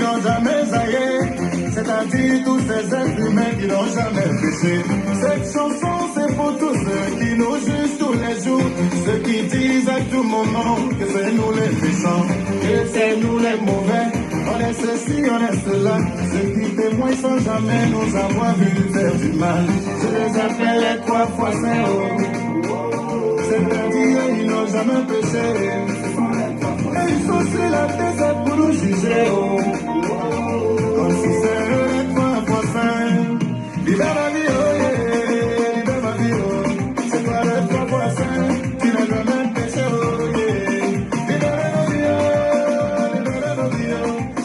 n'ont jamais aillé, c'est-à-dire tous ces êtres humains qui n'ont jamais péché. Cette chanson, c'est pour tous ceux qui nous jugent tous les jours, ceux qui disent à tout moment que c'est nous les méchants, que c'est nous les mauvais, on est ceci, on est cela, ceux qui témoignent sans jamais nous avoir vu faire du mal. Je les appelle les 3 fois saints. C'est-à-dire ils n'ont jamais péché. Et ils sont sur la tête pour nous juger. Comme si c'est les 3 fois saints. Libère ma vie, oh yeah, libère ma vie, oh. C'est toi les 3 fois saints qui n'ont jamais péché, oh yeah. Libère nos vies, oh, libère nos vies, oh.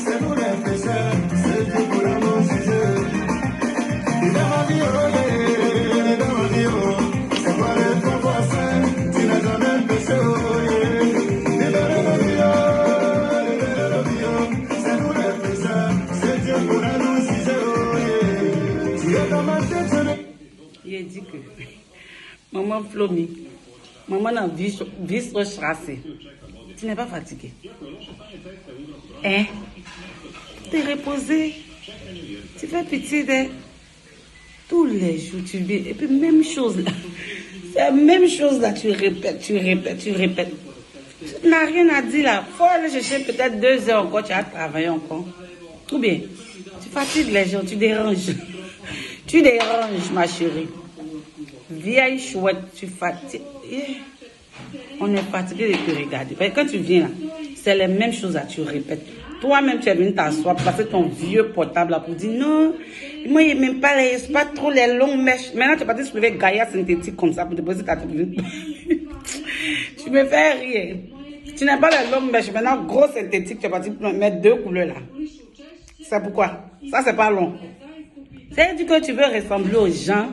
C'est nous les pécheurs, c'est Dieu pour nous juger. Libère ma vie, oh yeah, libère ma vie, oh. C'est toi les 3 fois saints. Il a dit que maman Flomi, maman n'a vu Strasse. Tu n'es pas fatigué. Hein? Tu es reposé. Tu fais pitié de tous les jours. Tu vis. Et puis même chose là. C'est la même chose là. Tu répètes. Tu n'as rien à dire là. Faut aller chercher peut-être 2 heures encore. Tu as travaillé encore. Ou bien, tu fatigues les gens. Tu déranges. Tu déranges, ma chérie. Vieille chouette, tu fatigues. On est fatigué de te regarder. Quand tu viens là, c'est les mêmes choses là, tu répètes. Toi-même, tu es venu t'asseoir, passer ton vieux portable là pour dire non, moi, il n'aime pas trop les longues mèches. Maintenant, tu es parti soulever Gaïa synthétique comme ça pour te poser ta tête. Tu me fais rire. Tu n'aimes pas les longues mèches. Maintenant, gros synthétique, tu es parti mettre 2 couleurs là. C'est pourquoi? Ça, c'est pas long. C'est-à-dire que tu veux ressembler aux gens,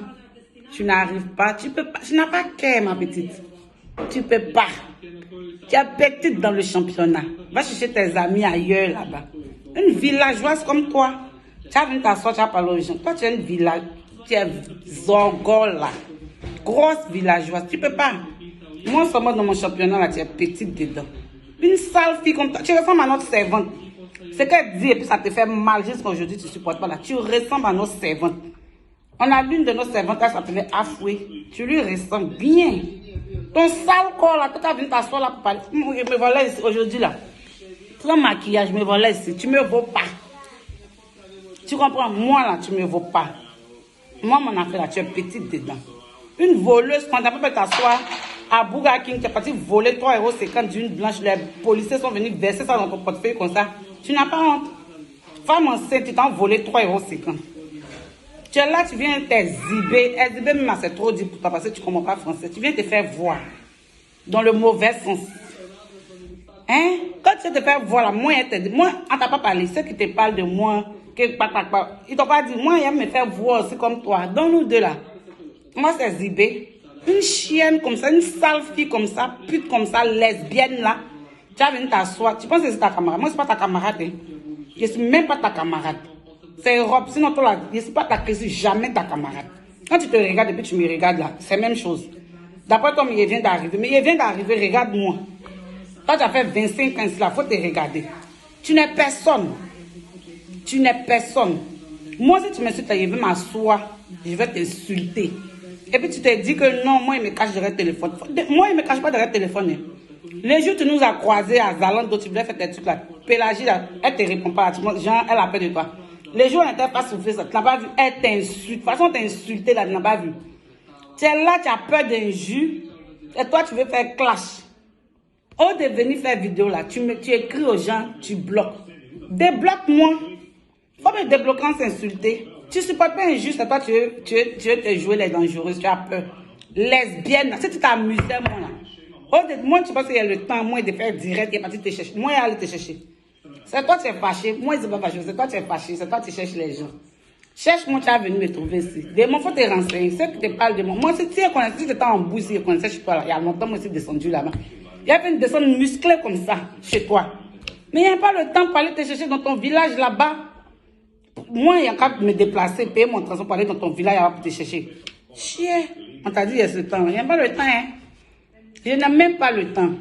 tu n'arrives pas, tu peux pas, tu n'as pas qu'à ma petite. Tu peux pas. Tu es petite dans le championnat. Va chercher tes amis ailleurs là-bas. Une villageoise comme toi. Tu as venu t'asseoir, tu as parlé aux gens. Toi, tu es une village, tu es zorgole là. Grosse villageoise. Tu peux pas. Moi, seulement dans mon championnat là, tu es petite dedans. Une sale fille comme toi. Tu ressembles à notre servante. C'est qu'elle dit et puis ça te fait mal jusqu'à aujourd'hui, tu ne supportes pas là. Tu ressembles à nos servantes. On a l'une de nos servantes, elle s'appelait Afoué. Tu lui ressembles bien. Ton sale corps là, tu as venu t'asseoir là pour parler. Je me voilà ici aujourd'hui là. Sans maquillage, je me voilà ici. Tu me vaux pas. Tu comprends? Moi là, tu me vaux pas. Moi, mon affaire là, tu es petite dedans. Une voleuse, quand tu n'as pas pu t'asseoir à Bouga King, tu es parti voler 3,50 € d'une blanche. Les policiers sont venus verser ça dans ton portefeuille comme ça. Tu n'as pas honte. Femme enceinte, tu t'en volé 3,50 €. Tu es là, tu viens t'exhiber. Exhiber même, c'est trop dit pour toi parce que tu ne comprends pas français. Tu viens te faire voir. Dans le mauvais sens. Hein? Quand tu te faire voir là, moi, on t'a pas parlé. Ceux qui te parlent de moi, ils t'ont pas dit, moi, ils aiment me faire voir aussi comme toi. Dans nous deux là. Moi, c'est exhiber. Une chienne comme ça, une sale fille comme ça, pute comme ça, lesbienne là. Tu as venu t'asseoir. Tu penses que c'est ta camarade. Moi, ce n'est pas ta camarade. Hein. Je ne suis même pas ta camarade. C'est Europe. Sinon, toi, là, je ne suis pas je suis jamais ta camarade. Quand tu te regardes et puis tu me regardes là, c'est la même chose. D'après toi, il vient d'arriver. Mais il vient d'arriver, regarde-moi. Toi, tu as fait 25 ans ici, il faut te regarder. Tu n'es personne. Tu n'es personne. Moi, si tu me suis arrivé m'asseoir, je vais t'insulter. Et puis tu te dis que non, moi, il me cache derrière le téléphone. Moi, il ne me cache pas derrière le téléphone. Hein. Les jours où tu nous as croisés à Zalando, tu voulais faire tes trucs là. Pélagie, là, elle te répond pas. Genre, elle a peur de toi. Les jours où elle n'était pas soufflé, ça, tu n'as pas vu. Elle t'insulte. De toute façon, t'insulter là, tu n'as pas vu. Tu es là, tu as peur d'injure. Et toi, tu veux faire clash. Au de venir faire vidéo là, tu écris aux gens, tu bloques. Débloque-moi. Faut me débloquer en s'insulter. Tu ne supportes pas injuste, toi, tu veux te jouer les dangereuses, tu as peur. Lesbienne, si tu t'amusais, moi là. Moi, tu penses qu'il y a le temps, moi, de faire direct, il est parti te chercher. Moi, il est allé te chercher. C'est toi qui es fâché. Moi, je ne sais pas fâché. C'est toi qui es fâché. C'est toi qui cherches les gens. Cherche-moi, tu as venu me trouver ici. Des mots, il faut te renseigner. Ceux qui te parlent de moi. Moi, si tu étais en bout, si je connaissais chez toi, là, il y a longtemps, moi, je suis descendu là-bas. Il y avait une descente musclée comme ça, chez toi. Mais il n'y a pas le temps pour aller te chercher dans ton village là-bas. Moi, il y a qu'à me déplacer, payer mon transport pour aller dans ton village pour te chercher. Chien, on t'a dit il y a ce temps. Il n'y a pas le temps, hein. Je n'ai même pas le temps.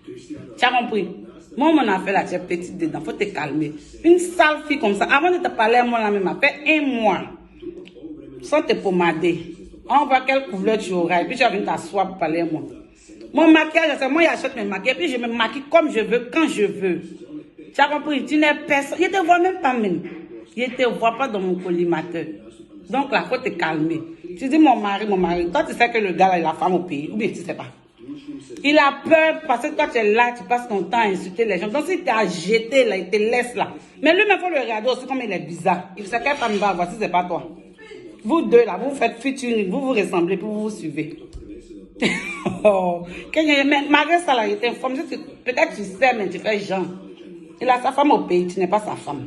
Tu as compris? Moi, on a fait la tête petite dedans. Faut te calmer. Une sale fille comme ça. Avant de te parler à moi, la même fait un mois. Sans te pommader. On voit quelle couleur tu auras. Et puis tu vas venir t'asseoir pour parler à moi. Mon maquillage, c'est moi qui achète mes maquillages. Et puis je me maquille comme je veux, quand je veux. Tu as compris? Tu n'es personne. Je ne te vois même pas même. Je ne te vois pas dans mon collimateur. Donc là, il faut te calmer. Tu dis mon mari. Toi, tu sais que le gars là, il a la femme au pays. Ou bien tu ne sais pas. Il a peur parce que toi, tu es là, tu passes ton temps à insulter les gens. Donc s'il t'a jeté là, il te laisse là. Mais lui, il faut le regarder aussi comme il est bizarre. Il sait quelle femme il va avoir si ce n'est pas toi. Vous deux là, vous faites featuring, vous vous ressemblez, puis vous vous suivez. Oh. Malgré ça là, il t'informe. Peut-être tu sais, mais tu fais genre. Il a sa femme au pays, tu n'es pas sa femme.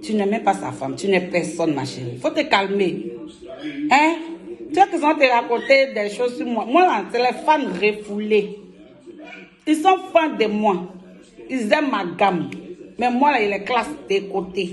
Tu n'es même pas sa femme, tu n'es personne, ma chérie. Faut te calmer. Hein? Tu sais qu'ils ont te raconté des choses sur moi. Moi là, c'est les fans refoulés. Ils sont fans de moi. Ils aiment ma gamme. Mais moi là, il est classe des côtés.